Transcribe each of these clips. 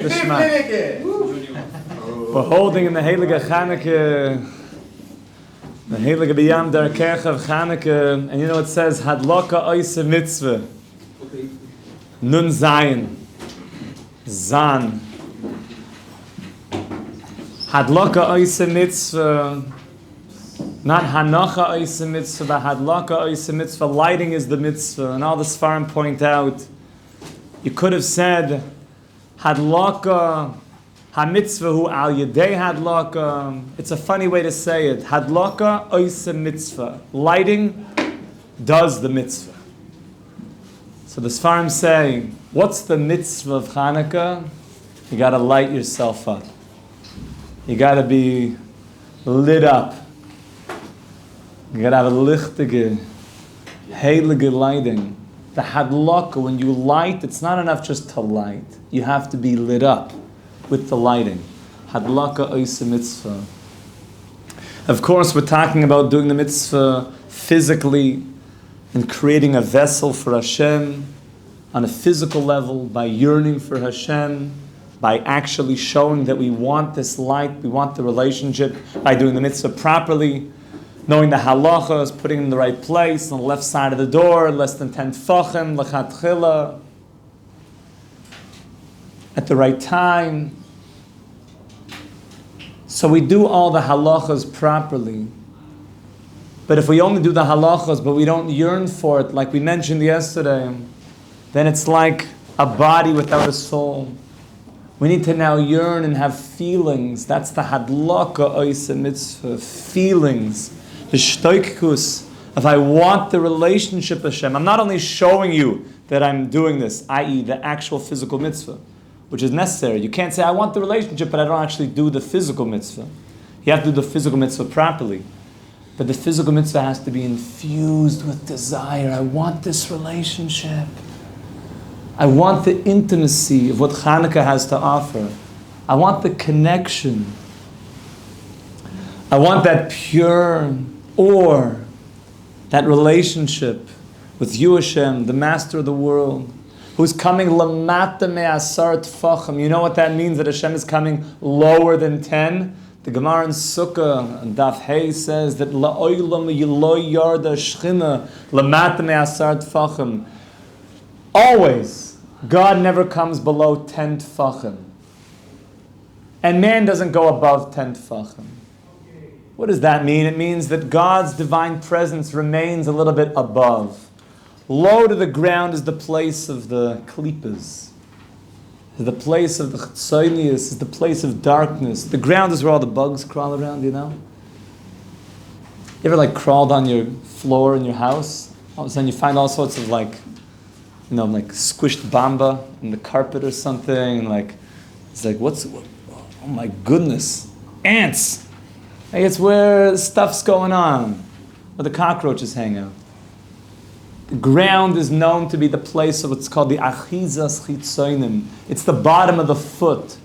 We're holding in the Heilige Hanukkah, the Heilige Biyam Darkecha of Hanukkah, and you know it says Hadloka Oise Mitzvah, Nun Zayin, Zan. Hadloka Oise Mitzvah, not Hanocha Oise Mitzvah, but Hadloka Oise Mitzvah. Lighting is the mitzvah, and all the Sfarim point out. You could have said Hadloka HaMitzvahu al Yedei Hadloka. It's a funny way to say it. Hadloka Oise Mitzvah. Lighting does the mitzvah. So the Sfarim say, what's the mitzvah of Hanukkah? You got to light yourself up. You got to be lit up. You got to have a lichtige, heilige lighting. The hadloka, when you light, it's not enough just to light. You have to be lit up with the lighting. Hadloka oise mitzvah. Of course, we're talking about doing the mitzvah physically and creating a vessel for Hashem on a physical level by yearning for Hashem, by actually showing that we want this light, we want the relationship, by doing the mitzvah properly, knowing the halachas, putting it in the right place, on the left side of the door, less than 10 tfachim, lechatchila, at the right time. So we do all the halachas properly. But if we only do the halachas, but we don't yearn for it, like we mentioned yesterday, then it's like a body without a soul. We need to now yearn and have feelings. That's the hadloka oise mitzvah, feelings. The shtoikus, if I want the relationship with Hashem, I'm not only showing you that I'm doing this, i.e. the actual physical mitzvah, which is necessary. You can't say, I want the relationship, but I don't actually do the physical mitzvah. You have to do the physical mitzvah properly. But the physical mitzvah has to be infused with desire. I want this relationship. I want the intimacy of what Hanukkah has to offer. I want the connection. I want that pure or that relationship with you, Hashem, the Master of the world, who's coming lamata me'asar tfachim. You know what that means, that Hashem is coming lower than 10? The Gemara in Sukkah, Daf Hey, says that la'olam yiloy yarda shchina lamata me'asar tfachim. Always, God never comes below 10 tfachim. And man doesn't go above 10 tfachim. What does that mean? It means that God's divine presence remains a little bit above. Low to the ground is the place of the klippas. The place of the chitzonius is the place of darkness. The ground is where all the bugs crawl around, you know? You ever crawled on your floor in your house? All of a sudden you find all sorts of like squished bamba in the carpet or something. It's like, oh my goodness, ants. Hey, it's where stuff's going on, where the cockroaches hang out. The ground is known to be the place of what's called the achizas chitzonim. It's the bottom of the foot.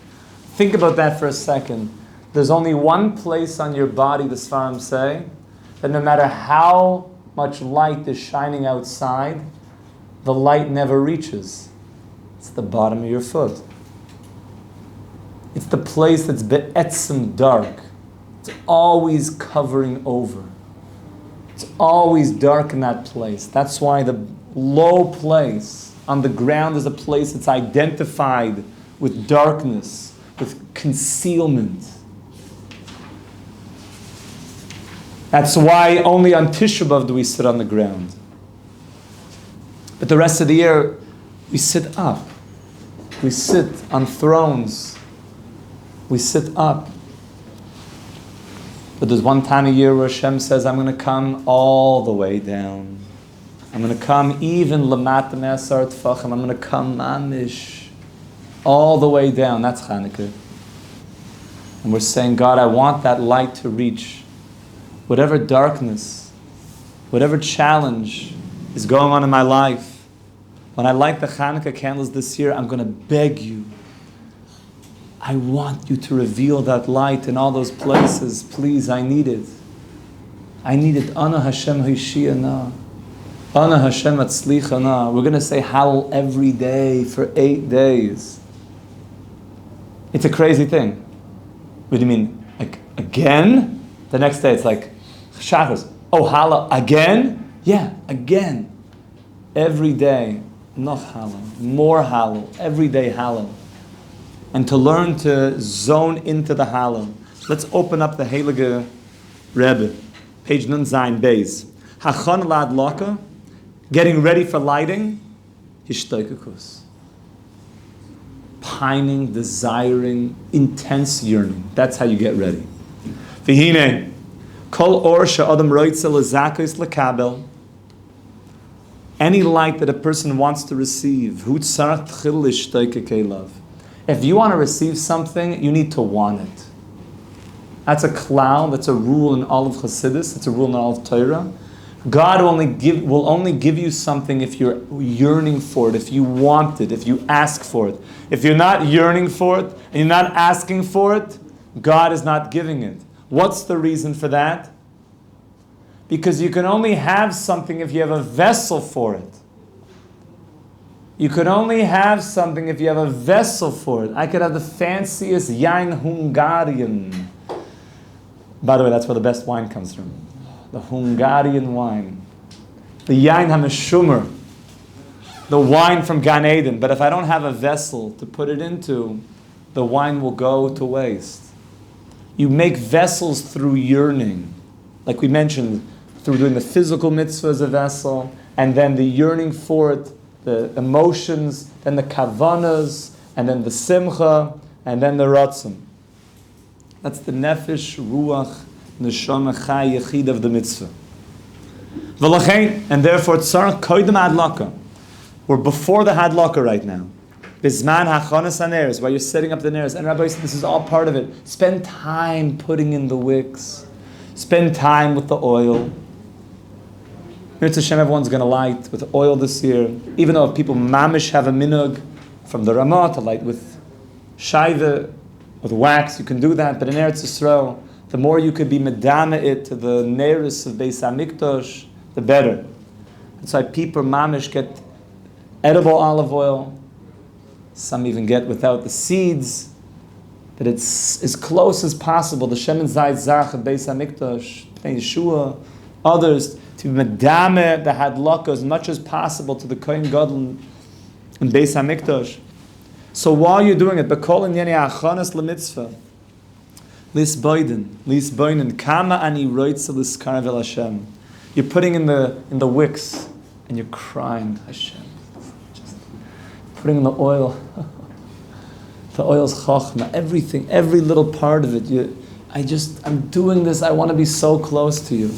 Think about that for a second. There's only one place on your body, the Sfarim say, that no matter how much light is shining outside, the light never reaches. It's the bottom of your foot. It's the place that's be'etzim dark. It's always covering over. It's always dark in that place. That's why the low place on the ground is a place that's identified with darkness, with concealment. That's why only on Tisha B'Av do we sit on the ground. But the rest of the year, we sit up. We sit on thrones. We sit up. But there's one time a year where Hashem says, I'm going to come all the way down. I'm going to come even lamata me'asar tfachim. I'm going to come mamish all the way down. That's Hanukkah. And we're saying, God, I want that light to reach whatever darkness, whatever challenge is going on in my life. When I light the Hanukkah candles this year, I'm going to beg you, I want you to reveal that light in all those places. Please, I need it. I need it. Ana Hashem Hishiyana. Ana Hashem Atzlichana. We're going to say Hallel every day for 8 days. It's a crazy thing. What do you mean? Like, again? The next day it's like, Shachris. Oh, Hallel, again? Yeah, again. Every day, enough Hallel, more Hallel, every day Hallel. And to learn to zone into the Hallel. Let's open up the Heilige Rebbe, page Nun Zayin Beis. Hachon latke, getting ready for lighting, hishtoikakus. Pining, desiring, intense yearning. That's how you get ready. V'hine, kol or she'adam roitze lezakos lekabel. Any light that a person wants to receive, hu tzarach tchil lishtoike keilav. If you want to receive something, you need to want it. That's a klal, that's a rule in all of Chassidus, that's a rule in all of Torah. God will only give you something if you're yearning for it, if you want it, if you ask for it. If you're not yearning for it, and you're not asking for it, God is not giving it. What's the reason for that? Because you can only have something if you have a vessel for it. You could only have something if you have a vessel for it. I could have the fanciest yain Hungarian. By the way, that's where the best wine comes from. The Hungarian wine. The yain hameshumer. The wine from Gan Eden. But if I don't have a vessel to put it into, the wine will go to waste. You make vessels through yearning. Like we mentioned, through doing the physical mitzvah as a vessel, and then the yearning for it, the emotions, then the kavanas, and then the simcha, and then the ratzon. That's the nefesh, ruach, neshama, chai, yechid of the mitzvah. V'lachein, and therefore, tzarach koydem hadlaka. We're before the hadlaka right now. Bizman hachonas haneres, while you're setting up the neres. And Rabbi said this is all part of it. Spend time putting in the wicks. Spend time with the oil. Mirz Hashem, everyone's going to light with oil this year. Even though if people mamish have a minhag from the Ramah to light with shaiva, with wax, you can do that. But in Eretz Yisrael, the more you could be medana it to the neris of Beis HaMikdash, the better. That's why people mamish get edible olive oil. Some even get without the seeds. That it's as close as possible. The Shemin Zayit Zach of Beis HaMikdash, Yeshua, others, to medame the hadlaka as much as possible to the Kohen Gadol in Beis HaMikdash. So while you're doing it, B'kol inyani achanas l'mitzvah, lisboiden, kama ani roitze l'skar vel Hashem. You're putting in the wicks and you're crying, Hashem. Just putting in the oil. The oil's chachma, everything, every little part of it. I'm doing this, I want to be so close to you.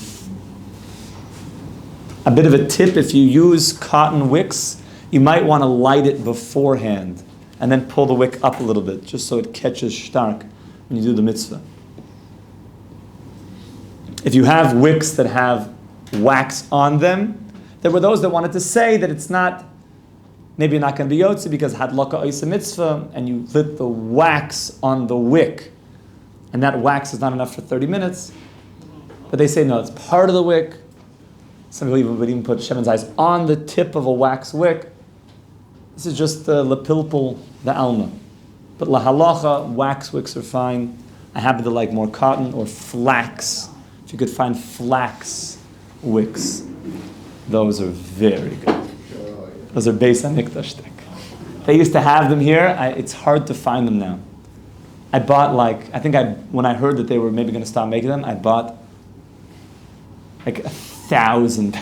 A bit of a tip, if you use cotton wicks, you might want to light it beforehand and then pull the wick up a little bit, just so it catches stark when you do the mitzvah. If you have wicks that have wax on them, there were those that wanted to say that it's not, maybe you're not going to be yotzi because hadlaka oisa mitzvah, and you lit the wax on the wick, and that wax is not enough for 30 minutes. But they say, no, it's part of the wick. Some people would even put Shemin's eyes on the tip of a wax wick. This is just the lepilpul, the alma. But lahalacha, wax wicks are fine. I happen to like more cotton or flax. If you could find flax wicks, those are very good. Those are Beis HaMikdash stick. They used to have them here. It's hard to find them now. I bought when I heard that they were maybe going to stop making them, I bought like 1,000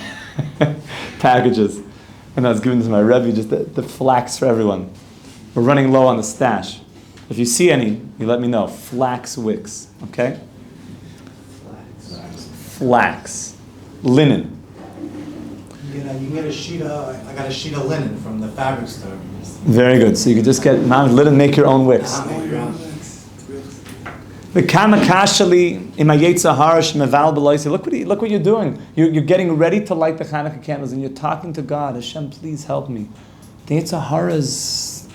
packages. And I was giving them to my Rebbe, just the flax for everyone. We're running low on the stash. If you see any, you let me know. Flax wicks, okay? Flax. Linen. You can get a sheet of, I got a sheet of linen from the fabric store. Very good. So you can just get linen, make your own wicks. The kamakashali imayetza harash meval beloisi. Look what you're doing. You're getting ready to light the Hanukkah candles, and you're talking to God. Hashem, please help me. The Yetzer Hara's,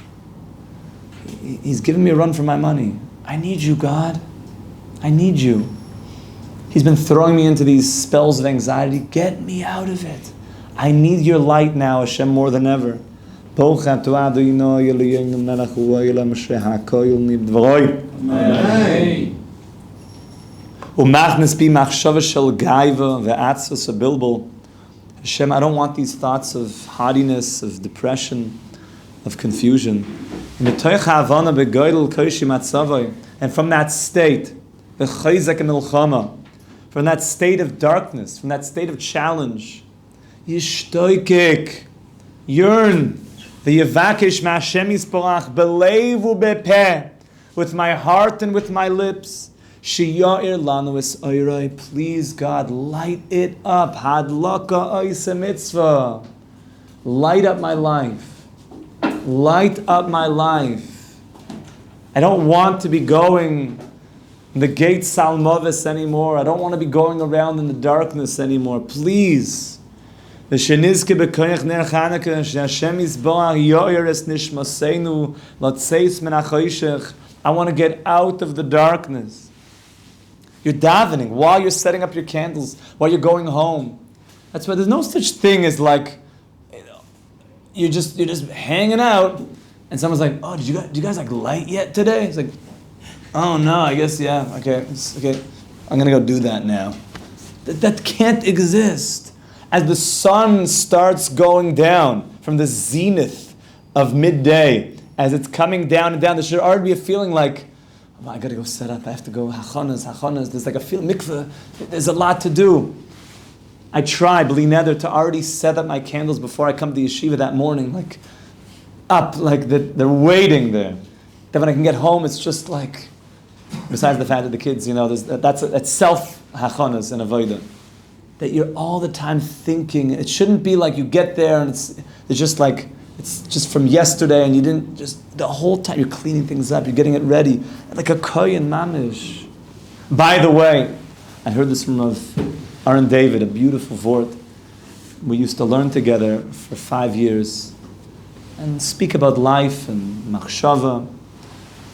he's giving me a run for my money. I need you, God. I need you. He's been throwing me into these spells of anxiety. Get me out of it. I need your light now, Hashem, more than ever. Bochat to Adonai Eloheinu melech haolam asher hakoyel nivdvoroi. Amen. Umachnes bi machshava shel gaiva ve'atzvus abilbul. Hashem, I don't want these thoughts of haughtiness, of depression, of confusion. And from that state, the chayzek milchama, from that state of darkness, from that state of challenge, yishtoikik, yearn, the yevakish ma'Hashem yisparach, belev u'bepeh, with my heart and with my lips. Shiur lanu es oiroi, please God, light it up. Hadlaka oisa mitzvah. Light up my life. Light up my life. I don't want to be going the gate salmovis anymore. I don't want to be going around in the darkness anymore. Please. The shenizke bekoyach ner Hanukkah, Hashem yisbarach yoyer es nishmaseinu latzeis min hachoshech. I want to get out of the darkness. You're davening while you're setting up your candles, while you're going home. That's why there's no such thing as like, you're just hanging out, and someone's like, "Oh, do you guys like light yet today?" It's like, "Oh no, I guess yeah. Okay, I'm gonna go do that now." That can't exist. As the sun starts going down from the zenith of midday, as it's coming down and down, there should already be a feeling like, oh, I gotta go set up. I have to go hachanas. There's like a feel mikveh. There's a lot to do. I try, b'li neder, to already set up my candles before I come to yeshiva that morning, like up, like they're waiting there. Then when I can get home, it's just like, besides the fact that the kids, that's self hachanas and avodah. That you're all the time thinking. It shouldn't be like you get there and it's just like, it's just from yesterday and you didn't just, the whole time you're cleaning things up, you're getting it ready. Like a kohen mamish. By the way, I heard this from Aaron David, a beautiful vort. We used to learn together for 5 years and speak about life and machshava.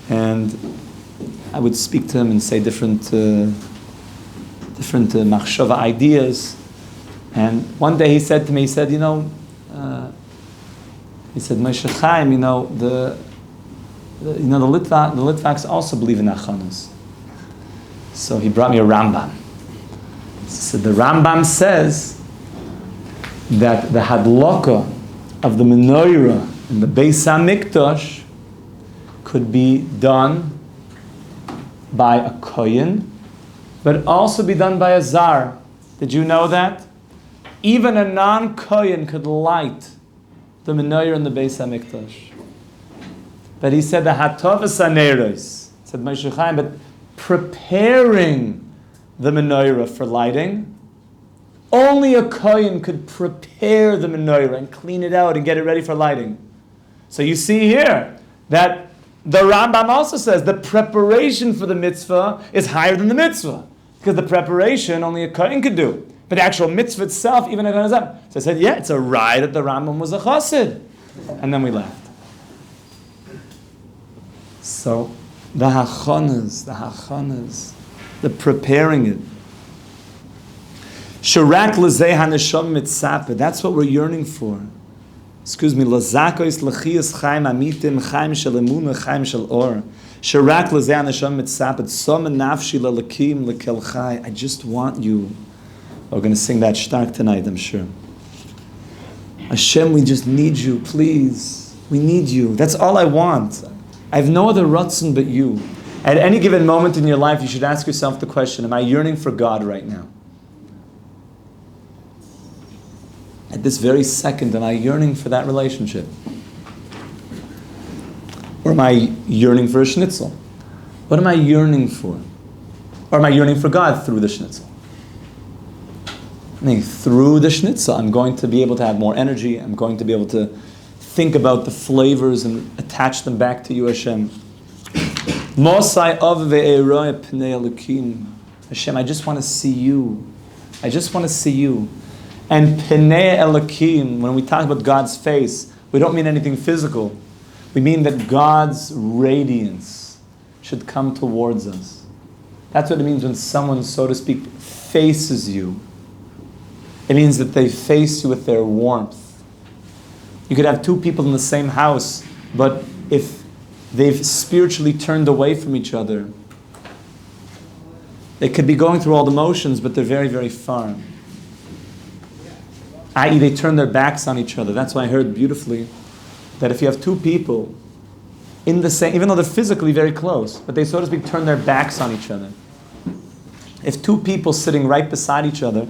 And I would speak to him and say different machshava ideas. And one day he said to me, he said, Moshe Chaim, the Litvaks also believe in achanas. So he brought me a Rambam. So the Rambam says that the hadlaka of the menorah in the Beis HaMikdash could be done by a kohen, but also be done by a zar. Did you know that? Even a non-kohen could light the menorah in the Beis HaMikdash. But he said the hatovas haneros, said Moshe Chaim, but preparing the menorah for lighting, only a kohen could prepare the menorah and clean it out and get it ready for lighting. So you see here that the Rambam also says the preparation for the mitzvah is higher than the mitzvah, because the preparation only a kohen could do. But the actual mitzvah itself, even a kohen is up. So I said, yeah, it's a ride that the Rambam was a chassid. And then we laughed. So the hachanas, the preparing it. Shirak lezeh hanesham mitzapeh. That's what we're yearning for. Excuse me. Lazakos lechias chaim amitim chaim shel emunah chaim shel or. Shirak lezeh hanesham mitzapeh. Som nafshi lelakim lekel chai. I just want you. We're going to sing that stark tonight, I'm sure. Hashem, we just need you, please. We need you. That's all I want. I have no other ratzon but you. At any given moment in your life, you should ask yourself the question, am I yearning for God right now? At this very second, am I yearning for that relationship? Or am I yearning for a schnitzel? What am I yearning for? Or am I yearning for God through the schnitzel? I mean, through the schnitzel, I'm going to be able to have more energy. I'm going to be able to think about the flavors and attach them back to you, Hashem. Mosai av ve'eroi pnei elokim. Hashem, I just want to see you. I just want to see you. And pnei elokim, when we talk about God's face, we don't mean anything physical. We mean that God's radiance should come towards us. That's what it means when someone, so to speak, faces you. It means that they face you with their warmth. You could have two people in the same house, but if they've spiritually turned away from each other, they could be going through all the motions, but they're very, very far. I.e., they turn their backs on each other. That's why I heard beautifully that if you have two people in the same, even though they're physically very close, but they, so to speak, turn their backs on each other. If two people sitting right beside each other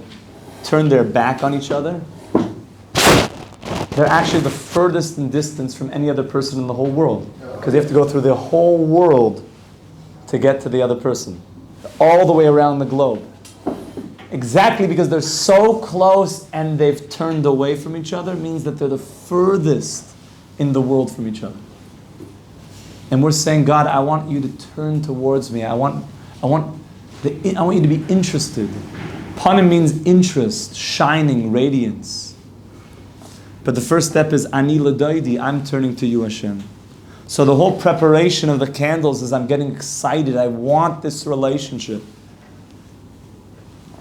turn their back on each other, they're actually the furthest in distance from any other person in the whole world. Because they have to go through the whole world to get to the other person. All the way around the globe. Exactly because they're so close and they've turned away from each other means that they're the furthest in the world from each other. And we're saying, God, I want you to turn towards me. I want you to be interested. Panim means interest, shining, radiance. But the first step is Ani l'doidi, I'm turning to you, Hashem. So the whole preparation of the candles is I'm getting excited. I want this relationship.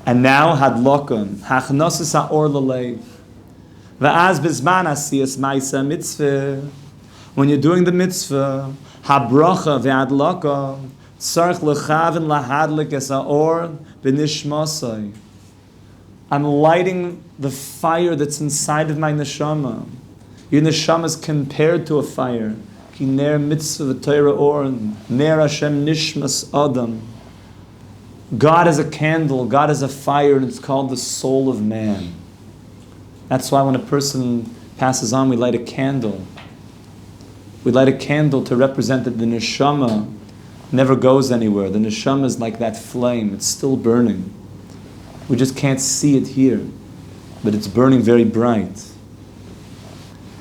And now hadlokum, hachnosis ha'or l'leiv. Va'az bizman asiyas ma'isa mitzvah. When you're doing the mitzvah, habracha ve'adloka, tzarich l'chavin lahadlik es ha'or b'nishmasai. I'm lighting the fire that's inside of my neshama. Your neshama is compared to a fire. Ki ner mitzvah v'torah or, ner Hashem nishmas adam. God is a candle, God is a fire, and it's called the soul of man. That's why when a person passes on, we light a candle. We light a candle to represent that the neshama never goes anywhere. The neshama is like that flame, it's still burning. We just can't see it here, but it's burning very bright.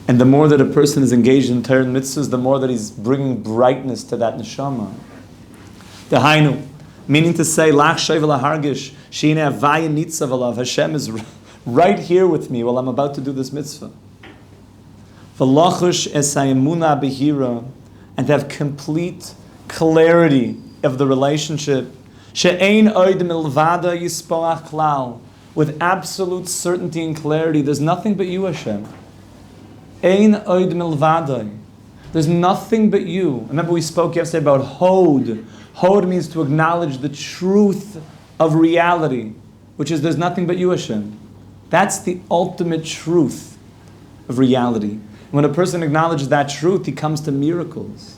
And the more that a person is engaged in Torah and mitzvahs, the more that he's bringing brightness to that neshama. The Hainu, meaning to say, Lach shayv lahargish, sheine avaya nitzav alav. Hashem is right here with me while I'm about to do this mitzvah. V'lachush esayemuna behira, and to have complete clarity of the relationship. She'ein oid milvada yispoach klal, with absolute certainty and clarity. There's nothing but you, Hashem. Ein oid milvada. There's nothing but you. Remember we spoke yesterday about hod. Hod means to acknowledge the truth of reality, which is there's nothing but you, Hashem. That's the ultimate truth of reality. When a person acknowledges that truth, he comes to miracles.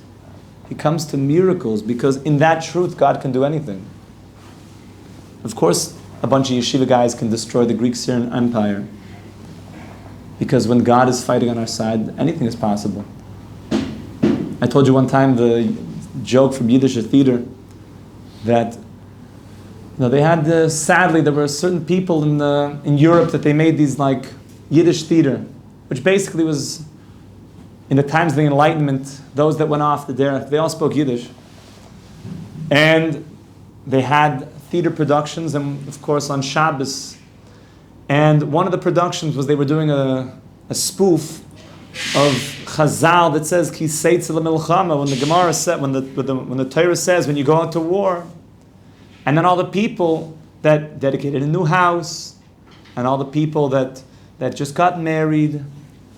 He comes to miracles because in that truth, God can do anything. Of course, a bunch of yeshiva guys can destroy the Greek-Syrian Empire because when God is fighting on our side, anything is possible. I told you one time the joke from Yiddish theater that they had, sadly, there were certain people in Europe that they made these like Yiddish theater, which basically was, in the times of the Enlightenment, those that went off the derech, they all spoke Yiddish. And they had theater productions, and of course on Shabbos. And one of the productions was they were doing a spoof of Chazal that says Ki seitz l'milchama, when the Gemara said, when the Torah says when you go out to war, and then all the people that dedicated a new house, and all the people that just got married,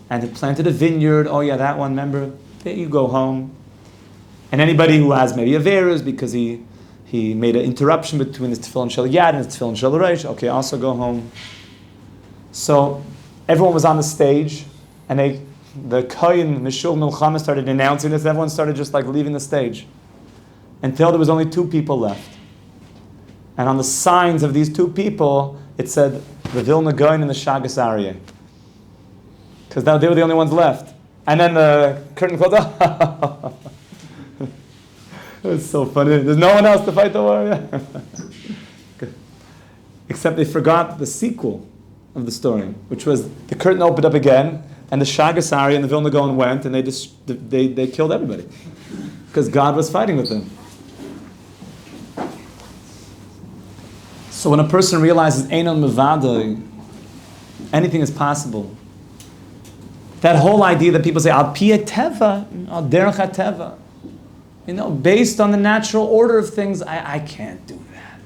and had planted a vineyard, oh yeah, that one, remember? There you go home. And anybody who has maybe Averas because he made an interruption between his tefillin shel yad and his tefillin shel reish, okay, also go home. So everyone was on the stage, and the Kohen Mishul Milchama started announcing this, everyone started just like leaving the stage. Until there was only two people left. And on the signs of these two people, it said, the Vilna Gaon and the Shagas Aryeh. Because now they were the only ones left. And then the curtain closed. It's so funny. There's no one else to fight the war. Except they forgot the sequel of the story, which was the curtain opened up again, and the Shagas Aryeh and the Vilna Gaon went, and they killed everybody. Because God was fighting with them. So when a person realizes Einon Mevadai, anything is possible. That whole idea that people say, Al Piyeh Teva, Al Derech HaTeva. Based on the natural order of things, I can't do that.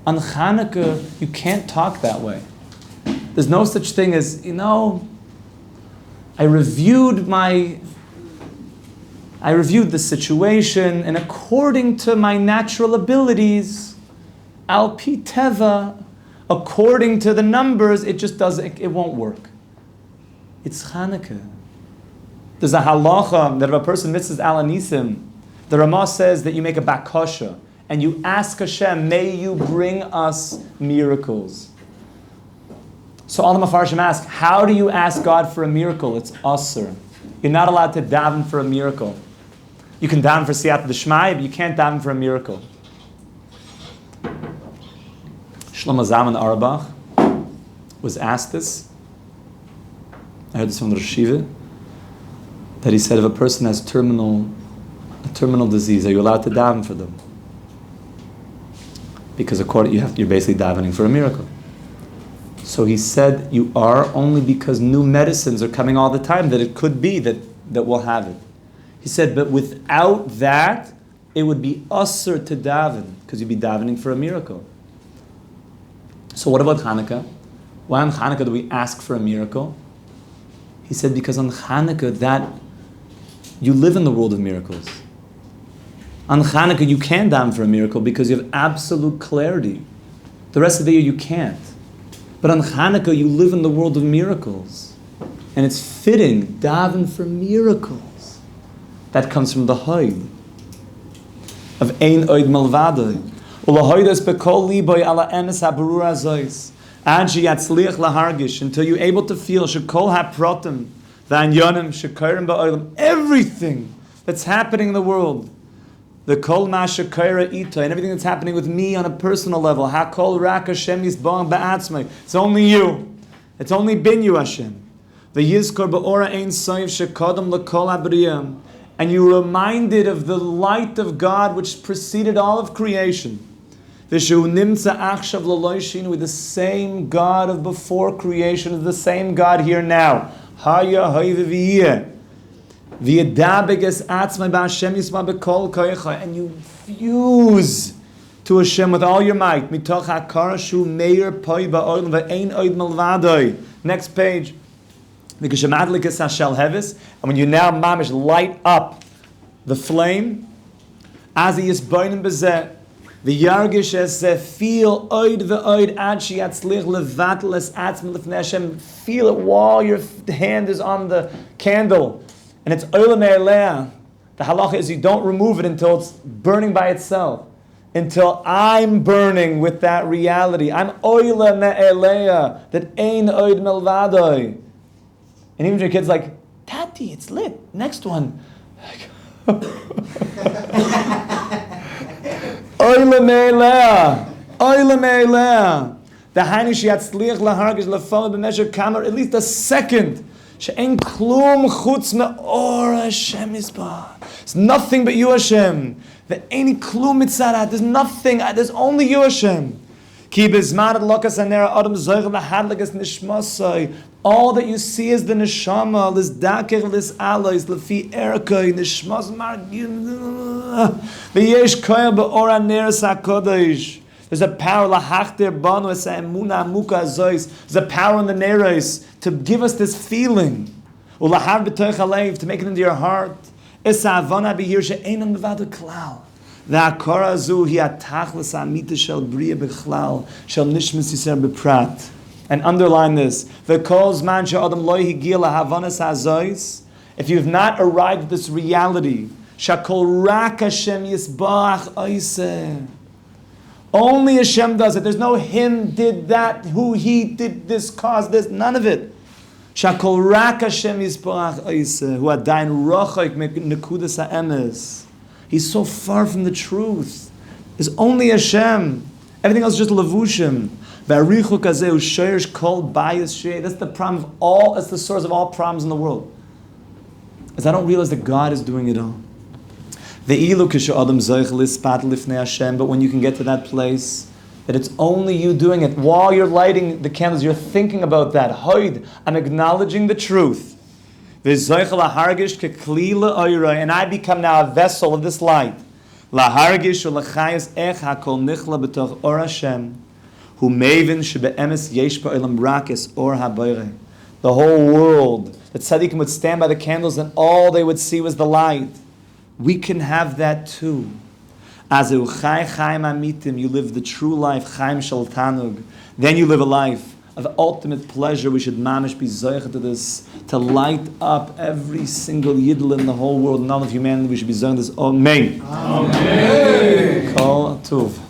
On Hanukkah, you can't talk that way. There's no such thing as, I reviewed the situation, and according to my natural abilities, al pi teva, according to the numbers, it just doesn't, it won't work. It's Hanukkah. There's a halacha that if a person misses al anisim, the Ramah says that you make a bakasha, and you ask Hashem, may you bring us miracles. So all the Mefarshim ask, how do you ask God for a miracle? It's asr. You're not allowed to daven for a miracle. You can daven for siyata d'shmaya, but you can't daven for a miracle. Shlomo Zalman Auerbach was asked this. I heard this from the Rosh Yeshiva, that he said if a person has a terminal disease, are you allowed to daven for them? Because you're basically davening for a miracle. So he said, you are, only because new medicines are coming all the time that it could be that we'll have it. He said, but without that, it would be usher to daven, because you'd be davening for a miracle. So what about Hanukkah? Why on Hanukkah do we ask for a miracle? He said, because on Hanukkah, you live in the world of miracles. On Hanukkah, you can daven for a miracle because you have absolute clarity. The rest of the year, you can't. But on Hanukkah, you live in the world of miracles. And it's fitting, daven for miracles. That comes from the Hoyd of Ein Oid Malvadoi. Ulahoidas bekol liboy ala emes haberur azois. Ad sheyatzliach lahargish, until you're able to feel shekol haprotim v'anyonim shekayrim ba'olam, everything that's happening in the world. The kol ma shekayra ita, and everything that's happening with me on a personal level. Hakol rak Hashem yisbon ba'atzmai. It's only you. It's only been you, Hashem. V'yizkor ba'ora ein soiv shekodam l'kol habriyam. And you're reminded of the light of God which preceded all of creation. V'shu nimtza achshav l'loishin, with the same God of before creation is the same God here now. Haya hayve v'yeh. V'yedabeges atzmai ba'Hashem yisma b'kol koyecha. And you fuse to Hashem with all your might. Mitoch hakara shu meir poi ba'olam v'ein oid malvadoi. Next page. And when you now mamish light up the flame, as he is burning bezeh, the yargish es feel oid ve'oid ad sheyatzlich levatel es atzma lefnei Hashem. Feel it while your hand is on the candle, and it's oila me'elea. The halacha is you don't remove it until it's burning by itself, until I'm burning with that reality. I'm oila me'elea, that ein oid melvadoi. And even your kid's like, Tati, it's lit. Next one. Oila me'elea. Oila me'elea. The hainu sheyatzliach lahargish lefala b'mesher kamar, at least a second. She'en klum chutz me'or Hashem yisbah. It's nothing but you, Hashem. Ve'eni klum mitzarat. There's nothing. There's only you, Hashem. Ki bezman lokas hanera adam zoich lahadlagas nishmasai. All that you see is the neshama, this Darkecha, this alois, lefi erkai, nishmas margim. V'yesh koyel be'ora neres hakodesh. There's a power lahachter banu es ha'emuna amuka azois. There's a power in the neres to give us this feeling. Ulahar b'toich halev, to make it into your heart. Es ha'avana b'hir she'enam b'vada klal. V'hakora zu hi atachlis ha'amita shel bria b'chlal shel nishmas yisrael b'prat. And underline this. If you've not arrived at this reality, only Hashem does it. There's no him did that, who he did this, caused this, none of it. He's so far from the truth. There's only Hashem. Everything else is just levushim. That's the problem of all, that's the source of all problems in the world. Is I don't realize that God is doing it all. But when you can get to that place, that it's only you doing it, while you're lighting the candles, you're thinking about that. I'm acknowledging the truth. And I become now a vessel of this light. Who maven shebe'emes yesh ba'olam rakis or habayre. the whole world, that tzaddikim would stand by the candles and all they would see was the light. We can have that too. As you live the true life, chaim shel tanug. Then you live a life of ultimate pleasure. We should mamish be zoich to this, to light up every single yidl in the whole world, none of humanity. We should be zoich this. Amen. Amen. Kol tuv.